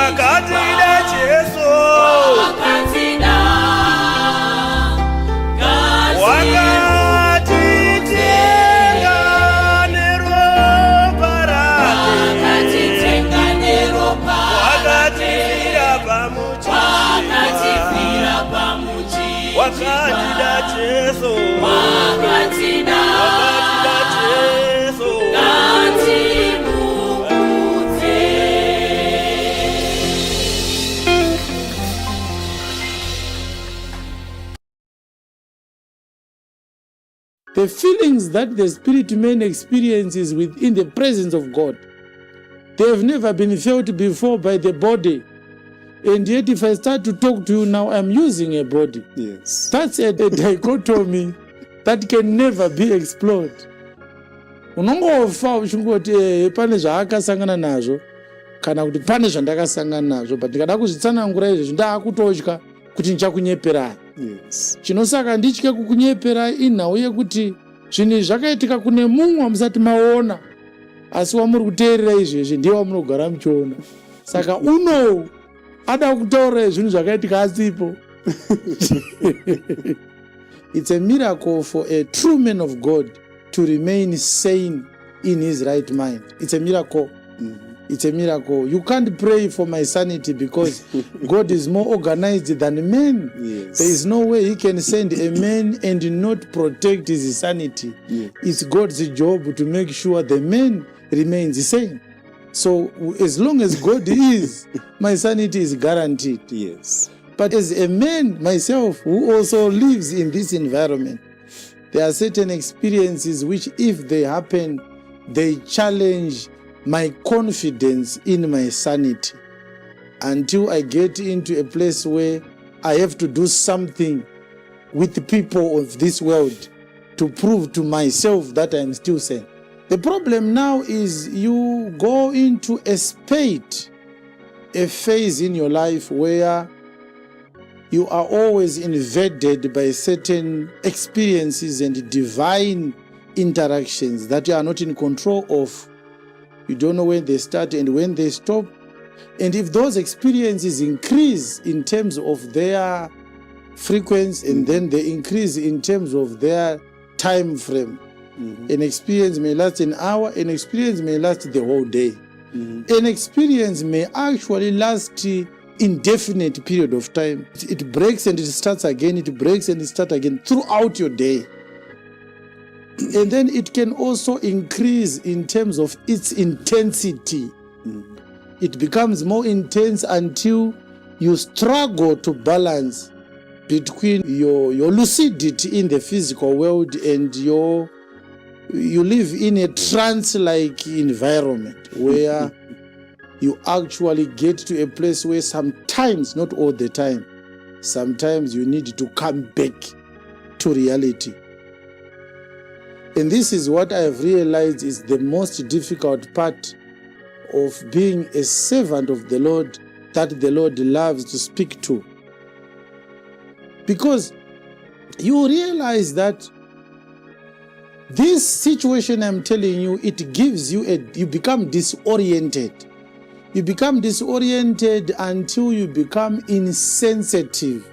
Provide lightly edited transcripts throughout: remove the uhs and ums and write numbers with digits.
wakatida Jesu, wakatitenga neropa rake, wakatifira pamuchi, wakatida Jesu, wakatida Jesu. The feelings that the spirit man experiences within the presence of God, they have never been felt before by the body. And yet if I start to talk to you now, I'm using a body. Yes. That's a dichotomy that can never be explored. Unongofa uchingoti pane zvaakasangana nazvo kana kuti pane zvandakasangana nazvo, but ndikada kuzvitsanangura izvozvo ndaakutotya kuti ndichakunyeperai. Yes. Chinosaka nditye kukunyeperai inhau yekuti zvinhu zvakaitika kune mumwe musati maona, asi wamuri kuteerera izvezvi ndiye wamunogara muchiona. Saka uno ada kutaura zvinhu zvakaitika asipo. It's a miracle for a true man of God to remain sane in his right mind. It's a miracle. It's a miracle. You can't pray for my sanity because God is more organized than men. Yes. There is no way he can send a man and not protect his sanity. Yes. It's God's job to make sure the man remains sane. So as long as God is, my sanity is guaranteed. Yes. But as a man myself who also lives in this environment, there are certain experiences which, if they happen, they challenge my confidence in my sanity until I get into a place where I have to do something with the people of this world to prove to myself that I'm still sane. The problem now is you go into a phase in your life where you are always invaded by certain experiences and divine interactions that you are not in control of. You don't know when they start and when they stop. And if those experiences increase in terms of their frequency and then they increase in terms of their time frame, an experience may last an hour, an experience may last the whole day. An experience may actually last indefinite period of time. It breaks and it starts again, it breaks and it starts again throughout your day. And then it can also increase in terms of its intensity. It becomes more intense until you struggle to balance between your lucidity in the physical world and you live in a trance-like environment where you actually get to a place where sometimes, not all the time, sometimes you need to come back to reality. And this is what I have realized is the most difficult part of being a servant of the Lord that the Lord loves to speak to. Because you realize that this situation I'm telling you, it gives you you become disoriented. You become disoriented until you become insensitive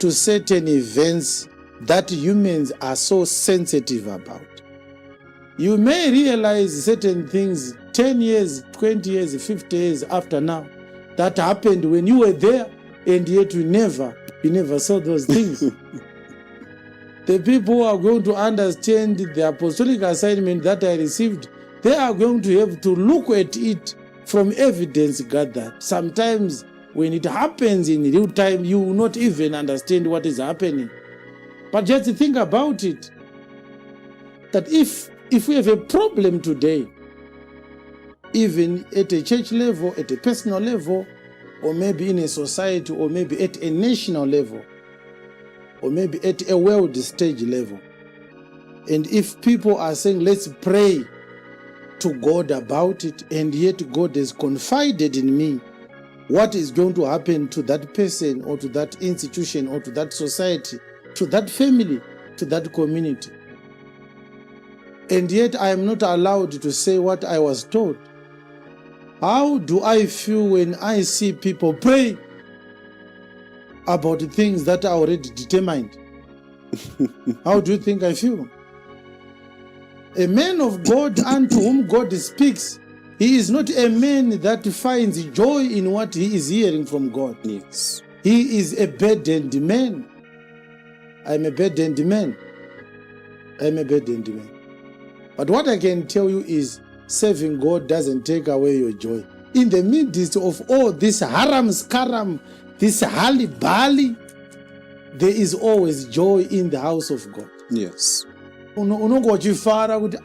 to certain events that humans are so sensitive about. You may realize certain things 10 years, 20 years, 50 years after now that happened when you were there, and yet you never saw those things. The people who are going to understand the apostolic assignment that I received, they are going to have to look at it from evidence gathered. Sometimes when it happens in real time, you will not even understand what is happening. But just think about it, that if we have a problem today, even at a church level, at a personal level, or maybe in a society, or maybe at a national level, or maybe at a world stage level, and if people are saying, let's pray to God about it, and yet God has confided in me what is going to happen to that person or to that institution or to that society, to that family, to that community. And yet I am not allowed to say what I was told. How do I feel when I see people pray about things that are already determined? How do you think I feel? A man of God unto whom God speaks, he is not a man that finds joy in what he is hearing from God. Yes. He is a burdened man. I'm a burdened man. I'm a burdened man. But what I can tell you is serving God doesn't take away your joy. In the midst of all this haram skaram, this hali bali, there is always joy in the house of God. Yes. Unongo uchifara kuti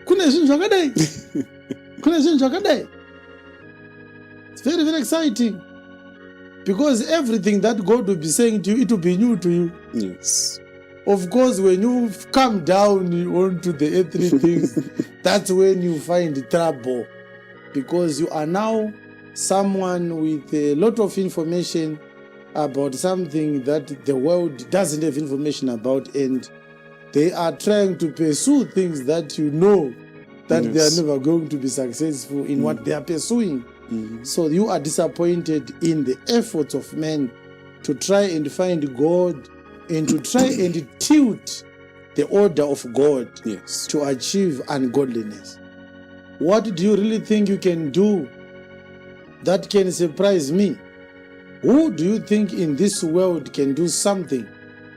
kune zvinhu zvakadai. Kune zvinhu zvakadai. It's very, very exciting. Because everything that God will be saying to you, it will be new to you. Yes. Of course, when you come down onto the earthly things, that's when you find trouble. Because you are now someone with a lot of information about something that the world doesn't have information about, and they are trying to pursue things that you know that Yes. they are never going to be successful in what they are pursuing. So you are disappointed in the efforts of men to try and find God and to try and tilt the order of God Yes. to achieve ungodliness. What do you really think you can do that can surprise me? Who do you think in this world can do something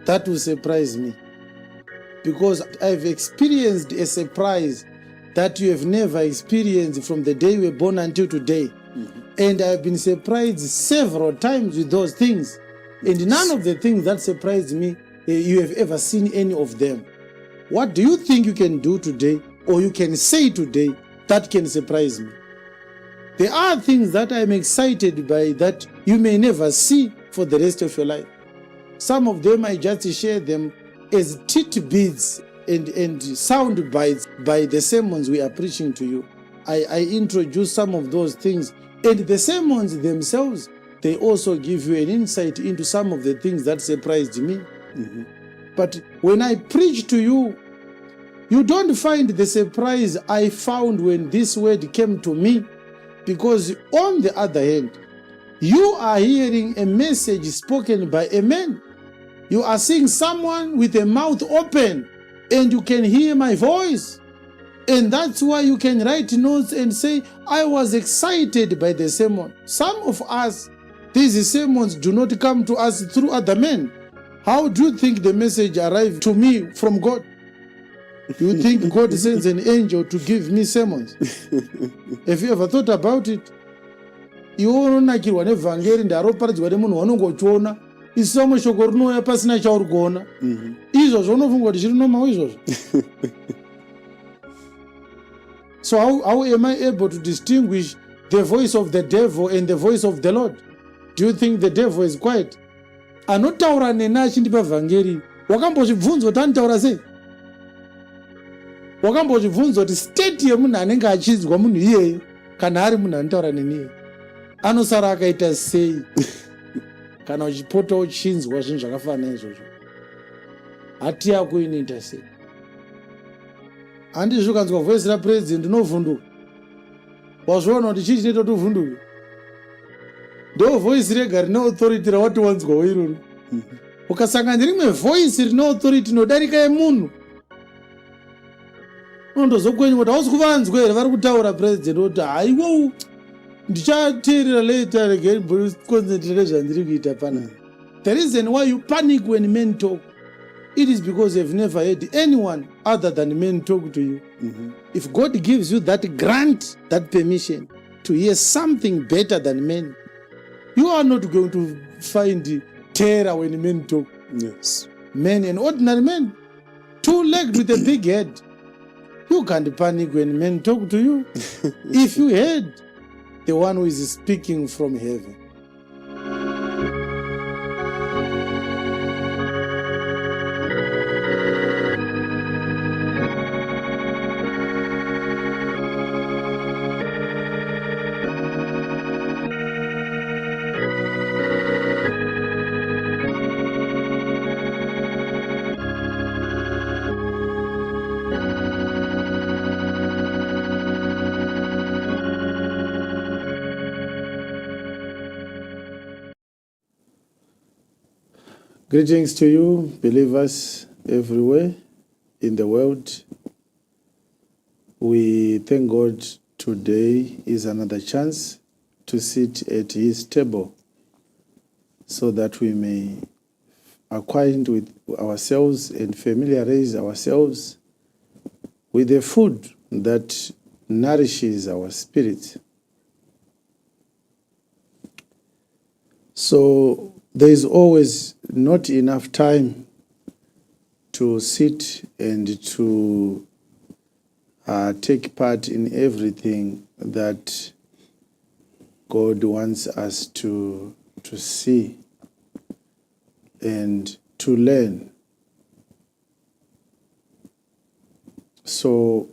that will surprise me? Because I've experienced a surprise that you have never experienced from the day you were born until today. And I've been surprised several times with those things. And none of the things that surprised me, you have ever seen any of them. What do you think you can do today, or you can say today, that can surprise me? There are things that I'm excited by that you may never see for the rest of your life. Some of them I just share them as tidbits and sound bites by the sermons we are preaching to you. I introduce some of those things, and the sermons themselves, they also give you an insight into some of the things that surprised me. But when I preach to you, you don't find the surprise I found when this word came to me, because on the other hand, you are hearing a message spoken by a man. You are seeing someone with a mouth open, and you can hear my voice. And that's why you can write notes and say, I was excited by the sermon. Some of us, these sermons do not come to us through other men. How do you think the message arrived to me from God? Do you think God sends an angel to give me sermons? Have you ever thought about it? Iwe unonakirwa nevhangeri ndaroparidzwa nemunhu wanongochiona isomo shoko rinouya pasina chauri kuona. Izvozvo unofunga kuti chiri nomawo izvozvo. So how am I able to distinguish the voice of the devil and the voice of the Lord? Do you think the devil is quiet? Anotaura nena achindipa vhangeri, wakambozvibvunzwa kuti anotaura sei? Wakambozvibvunzwa kuti state yemunhu anenge achinzwa munhu iyeye kana ari munhu anotaura neniye anosara akaita sei kana uchipota uchinzwa zvinhu zvakafanana izvozvo? Hati yako inoita sei? Handizvo ukanzwa voice rapresident unovhunduka. Wazviona kuti chii chinoita kuti uvhunduke? Ndo voice rega rine authority rawati wanzwawo iroro. Ukasangana nerimwe voice rine authority inodarika yemunhu, unondozokwenyu kuti hausi kuvanzwa here vari kutaura president, kuti haiwo ndichateerera later again concentrate zvandiri kuita panapa. The reason why you panic when men talk, it is because you've never heard anyone other than men talk to you. If God gives you that grant, that permission to hear something better than men, you are not going to find terror when men talk. Yes. Men and ordinary men, two-legged with a big head. You can't panic when men talk to you. If you heard the one who is speaking from heaven. Greetings to you, believers everywhere in the world. We thank God today is another chance to sit at His table so that we may acquaint with ourselves and familiarize ourselves with the food that nourishes our spirit. So there is always not enough time to sit and to take part in everything that God wants us to see and to learn. So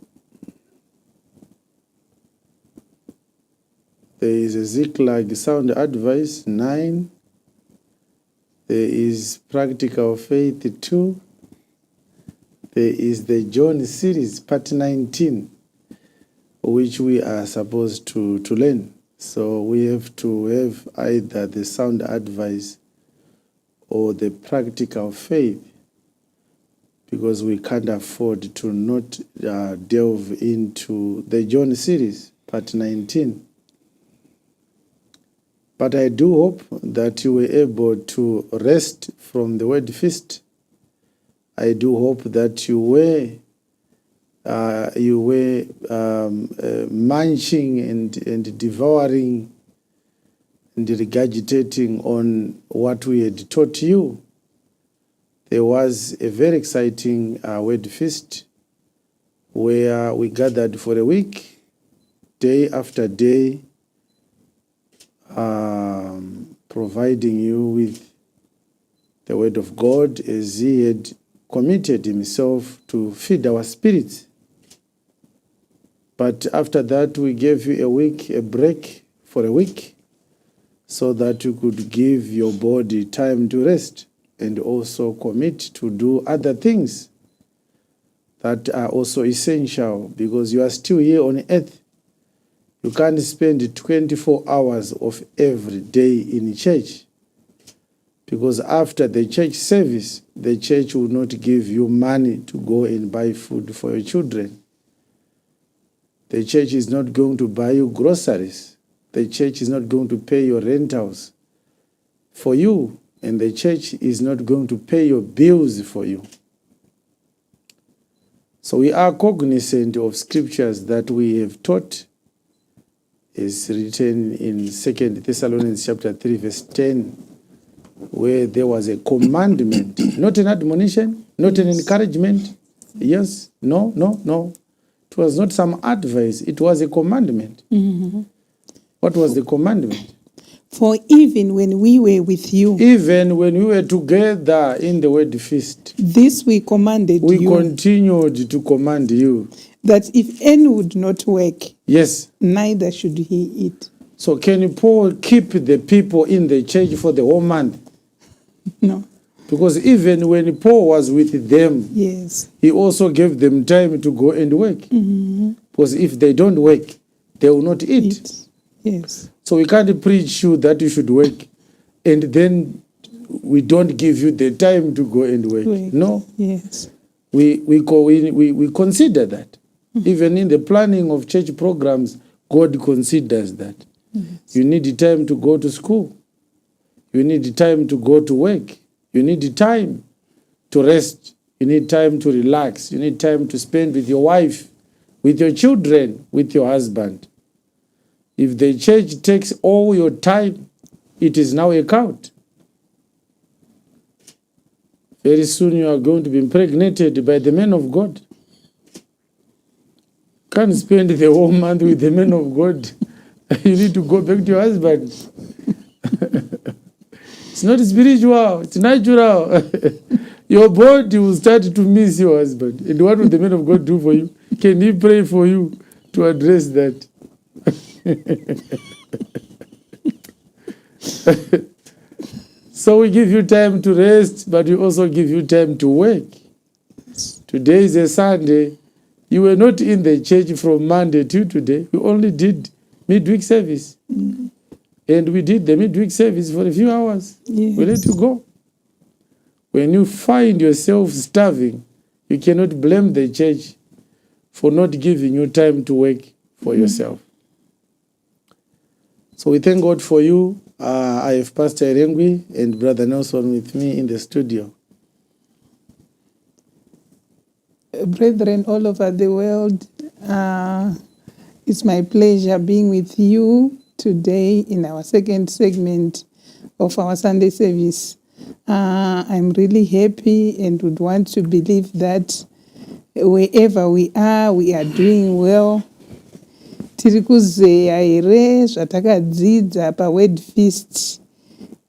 there is a Ziklag sound advice 9. There is practical faith 2. There is the John series part 19, which we are supposed to learn. So we have to have either the sound advice or the practical faith, because we can't afford to not delve into the John series part 19. But I do hope that you were able to rest from the word feast. I do hope that you were munching and devouring and regurgitating on what we had taught you. There was a very exciting word feast where we gathered for a week, day after day, providing you with the word of God as He had committed Himself to feed our spirits. But after that, we gave you a break for a week, so that you could give your body time to rest and also commit to do other things that are also essential, because you are still here on earth. You can't spend 24 hours of every day in church, because after the church service, the church will not give you money to go and buy food for your children. The church is not going to buy you groceries. The church is not going to pay your rentals for you, and the church is not going to pay your bills for you. So we are cognizant of scriptures that we have taught, is written in 2 Thessalonians chapter 3, verse 10, where there was a commandment, not an admonition, not an encouragement. Yes, no. It was not some advice, it was a commandment. Mm-hmm. What was the commandment? For even when we were with you, even when we were together in the word feast, this we commanded we you, continued to command you, that if any would not work, yes, neither should he eat. So can Paul keep the people in the church for the whole month? No. Because even when Paul was with them, Yes, he also gave them time to go and work. mm-hmm. Because if they don't work, they will not eat. Yes. So we can't preach you that you should work, and then we don't give you the time to go and work. No. Yes. We consider that. Mm-hmm. Even in the planning of church programs, God considers that. Yes. You need time to go to school. You need time to go to work. You need time to rest. You need time to relax. You need time to spend with your wife, with your children, with your husband. If the church takes all your time, it is now a cult. Very soon you are going to be impregnated by the men of God. Can't spend the whole month with the men of God. You need to go back to your husband. It's not spiritual, it's natural. Your body will start to miss your husband. And what will the man of God do for you? Can he pray for you to address that? So we give you time to rest, but we also give you time to work. Today is a Sunday. You were not in the church from Monday to today. We only did midweek service. Mm-hmm. And we did the midweek service for a few hours. Yes. We let you go. When you find yourself starving, you cannot blame the church for not giving you time to work for yourself. So we thank God for you. I have Pastor Erengwi and Brother Nelson with me in the studio. Brethren all over the world, it's my pleasure being with you today in our second segment of our Sunday service. I'm really happy and would want to believe that wherever we are doing well. Tiri kuzeya here zvatakadzidza paword feast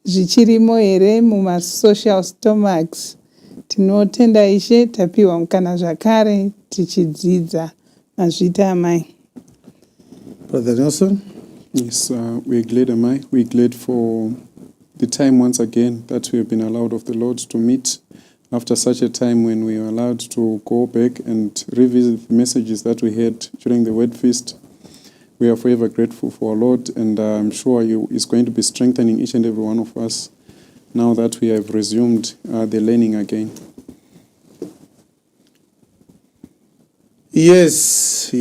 zvichirimo here mumasocial stomachs. Tinotenda Ishe tapiwa mukana zvakare tichidzidza. Mazvita amai. Brother Nelson? Yes, we're glad, Amai. We're glad for the time once again that we have been allowed of the Lord to meet after such a time when we are allowed to go back and revisit the messages that we had during the word feast. We are forever grateful for our Lord, and I'm sure He is going to be strengthening each and every one of us now that we have resumed the learning again. Yes.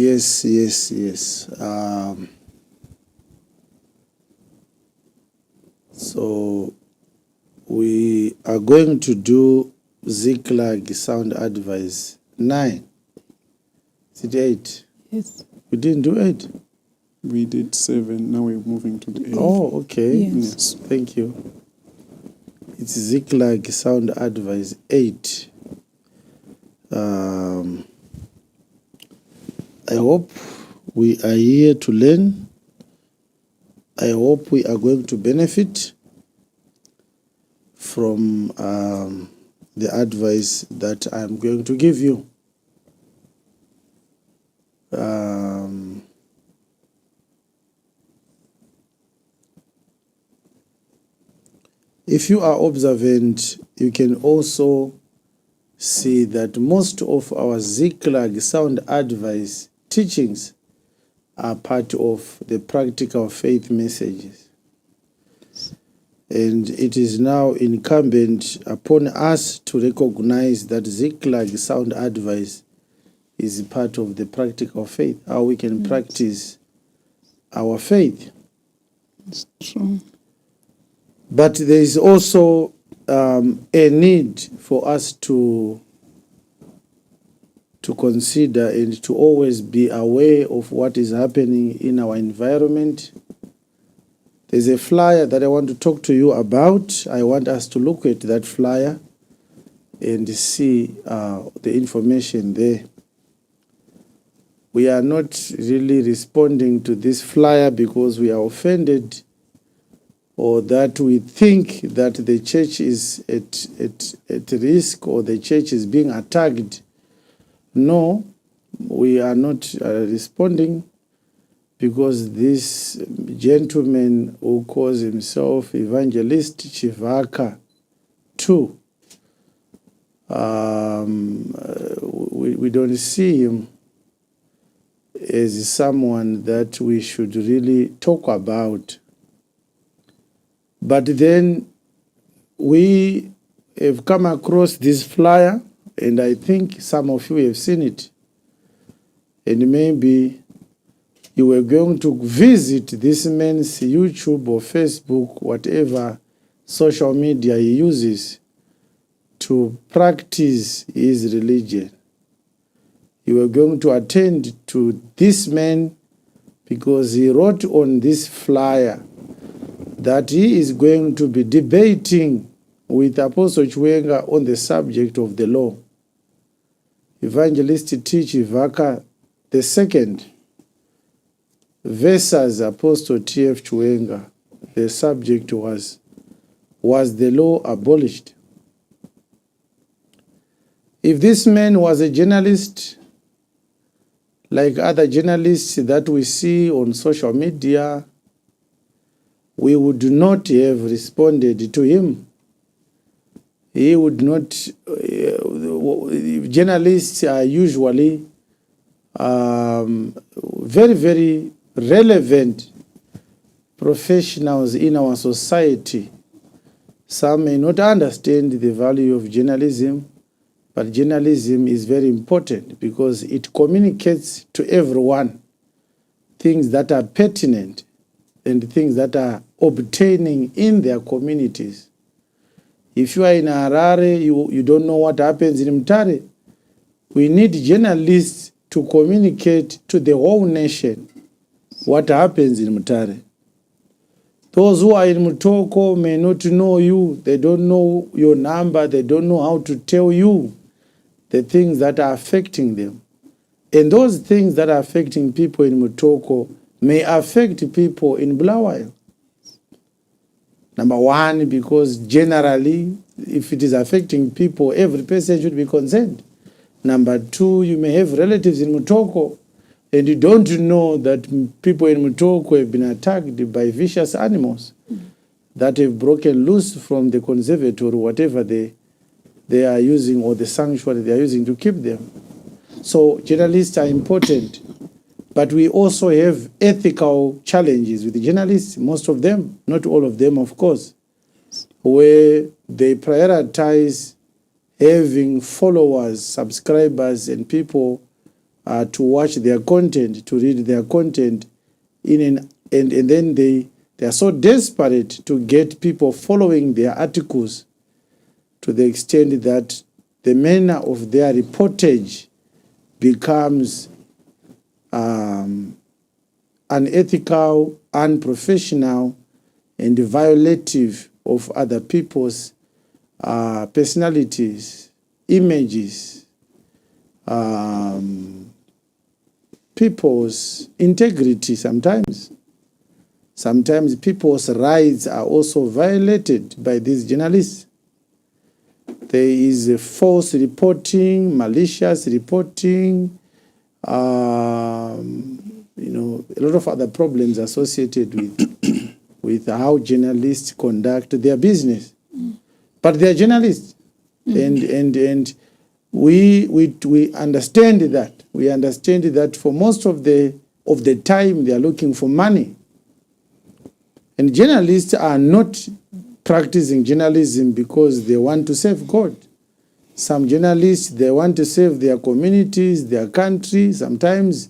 So we are going to do Ziklag sound advice 9. Is it 8? Yes. We didn't do 8. We did 7, now we're moving to the 8. Oh, okay. Yes. Thank you. It's Ziklag sound advice 8. I hope we are here to learn. I hope we are going to benefit from the advice that I'm going to give you. If you are observant, you can also see that most of our Ziklag sound advice teachings are part of the practical faith messages. And it is now incumbent upon us to recognize that Ziklag sound advice is part of the practical faith, how we can practice our faith. It's true. But there is also a need for us to consider and to always be aware of what is happening in our environment. There's a flyer that I want to talk to you about. I want us to look at that flyer and see the information there. We are not really responding to this flyer because we are offended or that we think that the church is at risk or the church is being attacked. No, we are not responding because this gentleman who calls himself Evangelist Chivaka too, we don't see him as someone that we should really talk about. But then we have come across this flyer, and I think some of you have seen it. And maybe you were going to visit this man's YouTube or Facebook, whatever social media he uses to practice his religion. You were going to attend to this man because he wrote on this flyer that he is going to be debating with Apostle Chiwenga on the subject of the law. Evangelist T. Chivaka II versus Apostle T.F. Chiwenga. The subject was the law abolished? If this man was a journalist, like other journalists that we see on social media, we would not have responded to him. He would not. Journalists are usually very, very relevant professionals in our society. Some may not understand the value of journalism, but journalism is very important because it communicates to everyone things that are pertinent and things that are obtaining in their communities. If you are in Harare, you don't know what happens in Mutare. We need journalists to communicate to the whole nation what happens in Mutare. Those who are in Mutoko may not know you. They don't know your number. They don't know how to tell you the things that are affecting them. And those things that are affecting people in Mutoko may affect people in Bulawayo. Number one, because generally, if it is affecting people, every person should be concerned. Number two, you may have relatives in Mutoko, and you don't know that people in Mutoko have been attacked by vicious animals that have broken loose from the conservatory, whatever they are using, or the sanctuary they are using to keep them. So journalists are important, but we also have ethical challenges with the journalists, most of them, not all of them, of course, where they prioritize having followers, subscribers, and people to watch their content, to read their content, and then they are so desperate to get people following their articles to the extent that the manner of their reportage becomes unethical, unprofessional, and violative of other people's personalities, images, people's integrity sometimes. Sometimes people's rights are also violated by these journalists. There is a false reporting, malicious reporting, a lot of other problems associated with how journalists conduct their business. But they are journalists, and we understand that. We understand that for most of the time they are looking for money. And journalists are not practicing journalism because they want to serve God. Some journalists, they want to serve their communities, their country. Sometimes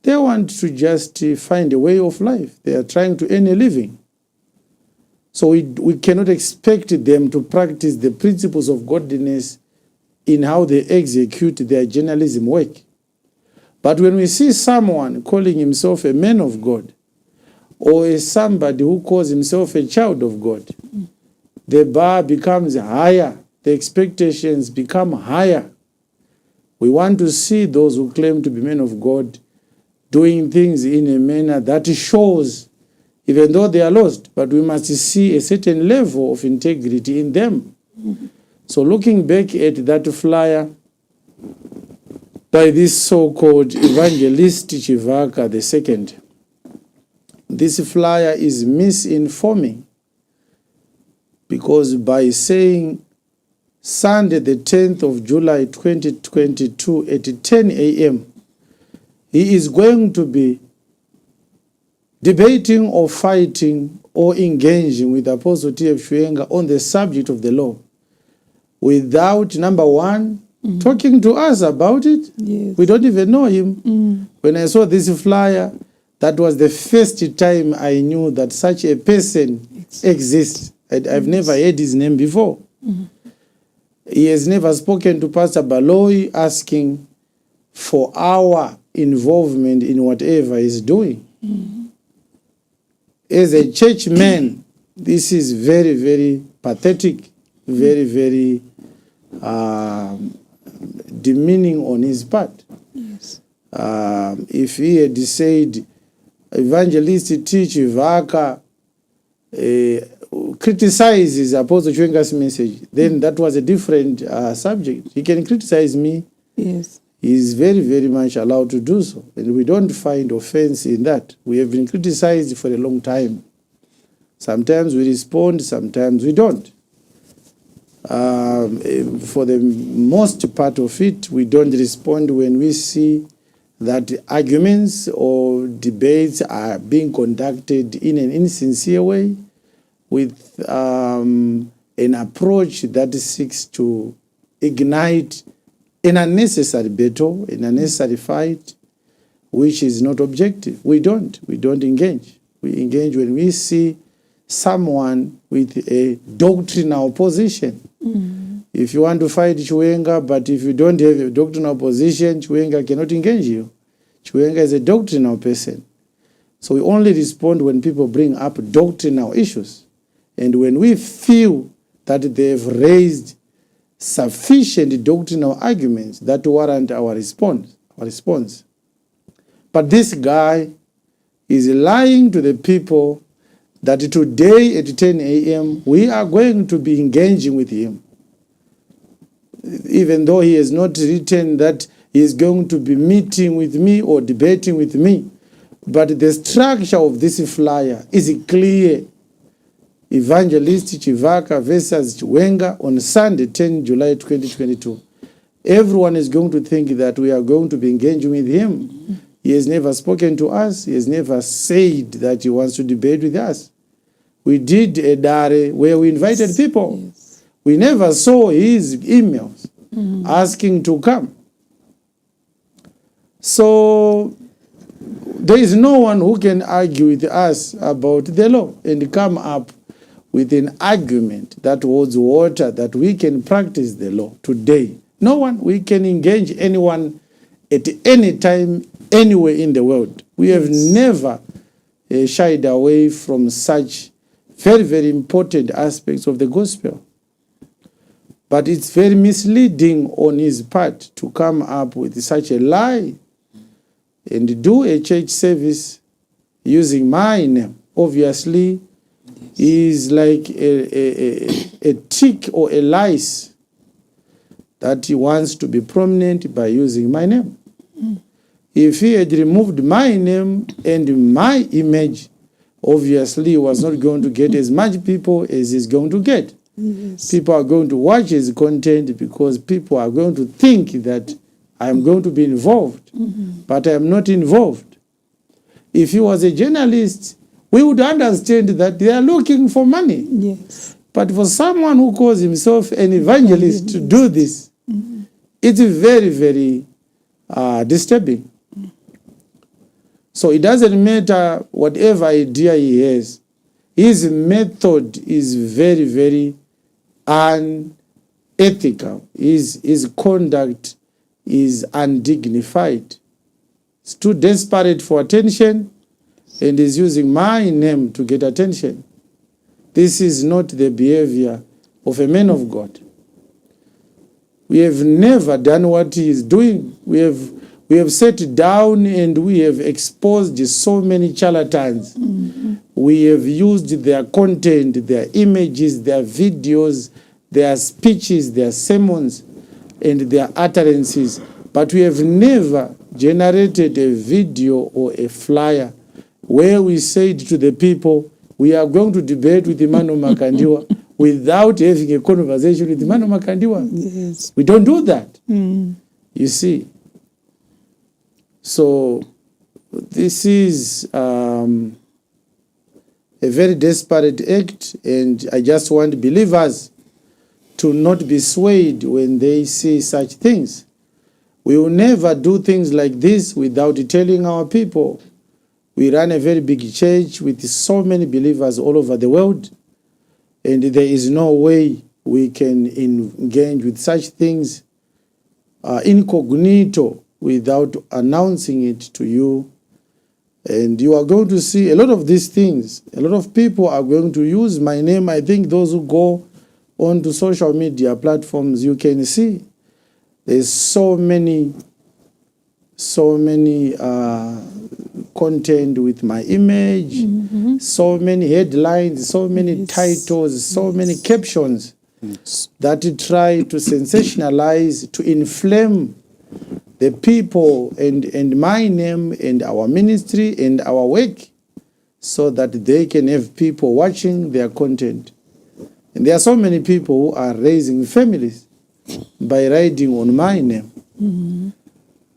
they want to just find a way of life. They are trying to earn a living. So we cannot expect them to practice the principles of godliness in how they execute their journalism work. But when we see someone calling himself a man of God, or somebody who calls himself a child of God, the bar becomes higher, the expectations become higher. We want to see those who claim to be men of God doing things in a manner that shows, even though they are lost, but we must see a certain level of integrity in them. So looking back at that flyer by this so-called evangelist Chivaka II, this flyer is misinforming, because by saying Sunday the 10th of July 2022 at 10 a.m., he is going to be debating or fighting or engaging with Apostle T.F. Shwenga on the subject of the law without, number one, talking to us about it. Yes. We don't even know him. When I saw this flyer, that was the first time I knew that such a person exists. I've never heard his name before. He has never spoken to Pastor Baloyi asking for our involvement in whatever he's doing. As a church man, this is very, very pathetic, very, very demeaning on his part. Yes. If he had said, Evangelist T. Chivaka criticizes Apostle Chwenga's message, then that was a different subject. He can criticize me. Yes. He is very, very much allowed to do so. And we don't find offense in that. We have been criticized for a long time. Sometimes we respond, sometimes we don't. For the most part of it, we don't respond when we see that arguments or debates are being conducted in an insincere way, with a an approach that seeks to ignite an unnecessary battle, an unnecessary fight, which is not objective. We don't engage. We engage when we see someone with a doctrinal position. If you want to fight Chiwenga, but if you don't have a doctrinal position, Chiwenga cannot engage you. Chiwenga is a doctrinal person. So we only respond when people bring up doctrinal issues. And when we feel that they've raised sufficient doctrinal arguments that warrant our response. But this guy is lying to the people that today at 10 a.m. we are going to be engaging with him. Even though he has not written that he is going to be meeting with me or debating with me. But the structure of this flyer is clear. Evangelist Chivaka versus Chiwenga on Sunday, 10 July 2022. Everyone is going to think that we are going to be engaging with him. He has never spoken to us. He has never said that he wants to debate with us. We did a dare where we invited people. Yes. We never saw his emails asking to come. So there is no one who can argue with us about the law and come up with an argument that holds water that we can practice the law today. No one. We can engage anyone at any time, anywhere in the world. We have never shied away from such very, very important aspects of the gospel. But it's very misleading on his part to come up with such a lie and do a church service using my name. Obviously, is like a tick or a lice that he wants to be prominent by using my name. If he had removed my name and my image, obviously he was not going to get as much people as he's going to get. Yes. People are going to watch his content because people are going to think that I am going to be involved, but I am not involved. If he was a journalist, we would understand that they are looking for money. Yes. But for someone who calls himself an evangelist to do this, it's very, very disturbing. So it doesn't matter whatever idea he has. His method is very, very unethical. His conduct is undignified. It's too desperate for attention and is using my name to get attention. This is not the behavior of a man of God. We have never done what he is doing. We have sat down and we have exposed so many charlatans. We have used their content, their images, their videos, their speeches, their sermons, and their utterances. But we have never generated a video or a flyer where we said to the people, we are going to debate with Emmanuel Makandiwa without having a conversation with Emmanuel Makandiwa. Yes. We don't do that. You see. So this is a very desperate act, and I just want believers to not be swayed when they see such things. We will never do things like this without telling our people. We run a very big church with so many believers all over the world, and there is no way we can engage with such things incognito without announcing it to you. And you are going to see a lot of these things. A lot of people are going to use my name. I think those who go onto social media platforms, you can see there's so many content with my image, so many headlines, so many titles, so many captions that try to sensationalize, to inflame the people and my name and our ministry and our work so that they can have people watching their content. And there are so many people who are raising families by writing on my name.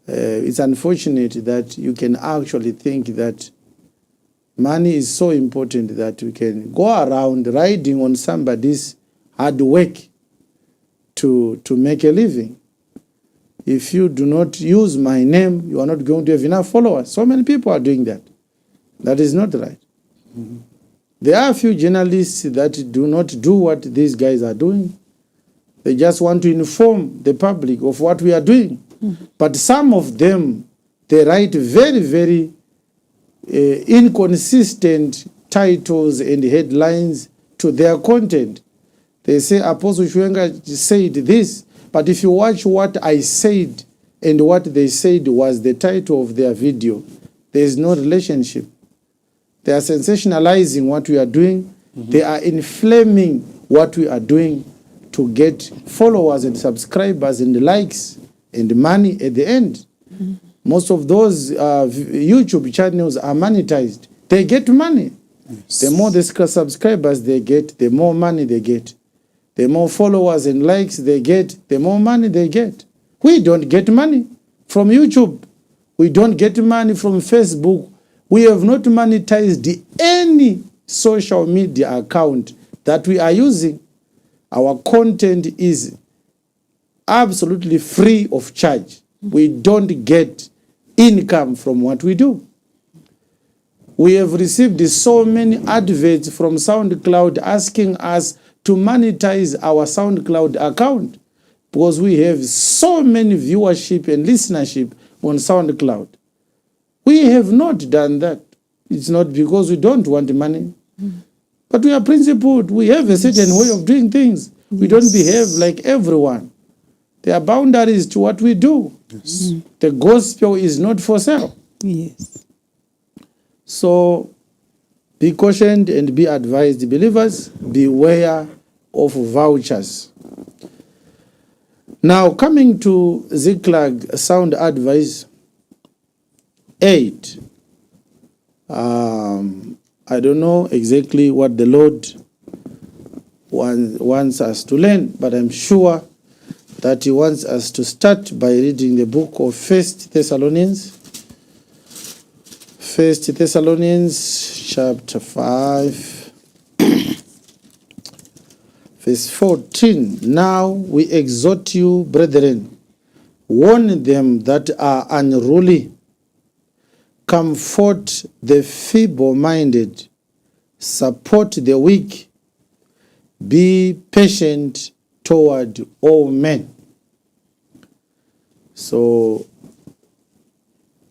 It's unfortunate that you can actually think that money is so important that we can go around riding on somebody's hard work to make a living. If you do not use my name, you are not going to have enough followers. So many people are doing that. That is not right. Mm-hmm. There are a few journalists that do not do what these guys are doing. They just want to inform the public of what we are doing. Mm-hmm. But some of them, they write very, very inconsistent titles and headlines to their content. They say Apostle Shwenga said this, but if you watch what I said and what they said was the title of their video, there is no relationship. They are sensationalizing what we are doing. Mm-hmm. They are inflaming what we are doing to get followers and subscribers and likes and money at the end. Mm-hmm. Most of those YouTube channels are monetized. They get money. Yes. The more the subscribers they get, the more money they get. The more followers and likes they get, the more money they get. We don't get money from YouTube. We don't get money from Facebook. We have not monetized any social media account that we are using. Our content is absolutely free of charge. We don't get income from what we do. We have received so many adverts from SoundCloud asking us to monetize our SoundCloud account because we have so many viewership and listenership on SoundCloud. We have not done that. It's not because we don't want money, but we are principled. We have a certain way of doing things. We don't behave like everyone. There are boundaries to what we do. Yes. The gospel is not for sale. Yes. So be cautioned and be advised, believers, beware of vouchers. Now, coming to Ziklag sound advice 8. I don't know exactly what the Lord wants us to learn, but I'm sure that He wants us to start by reading the book of 1 Thessalonians. 1 Thessalonians chapter 5, verse 14. Now we exhort you, brethren, warn them that are unruly, comfort the feeble-minded, support the weak, be patient toward all men. So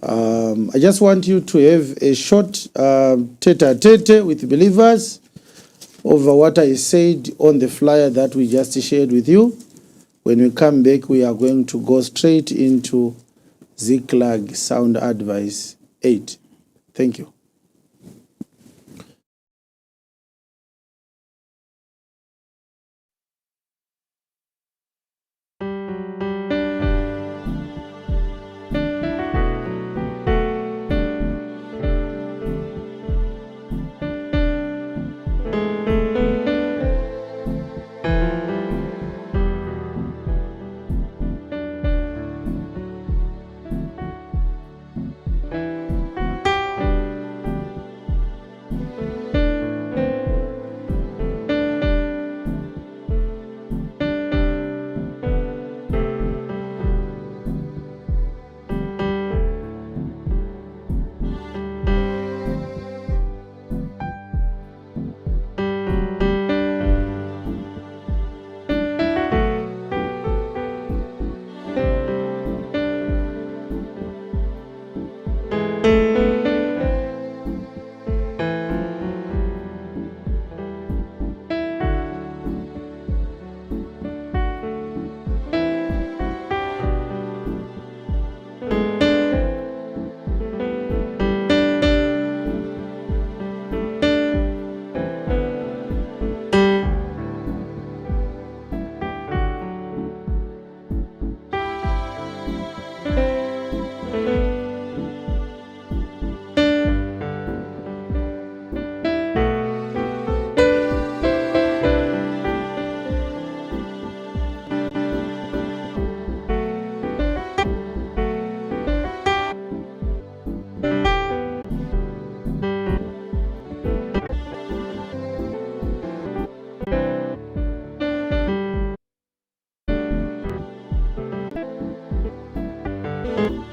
I just want you to have a short tete-a-tete with believers over what I said on the flyer that we just shared with you. When we come back, we are going to go straight into Ziklag Sound Advice 8. Thank you. Amen.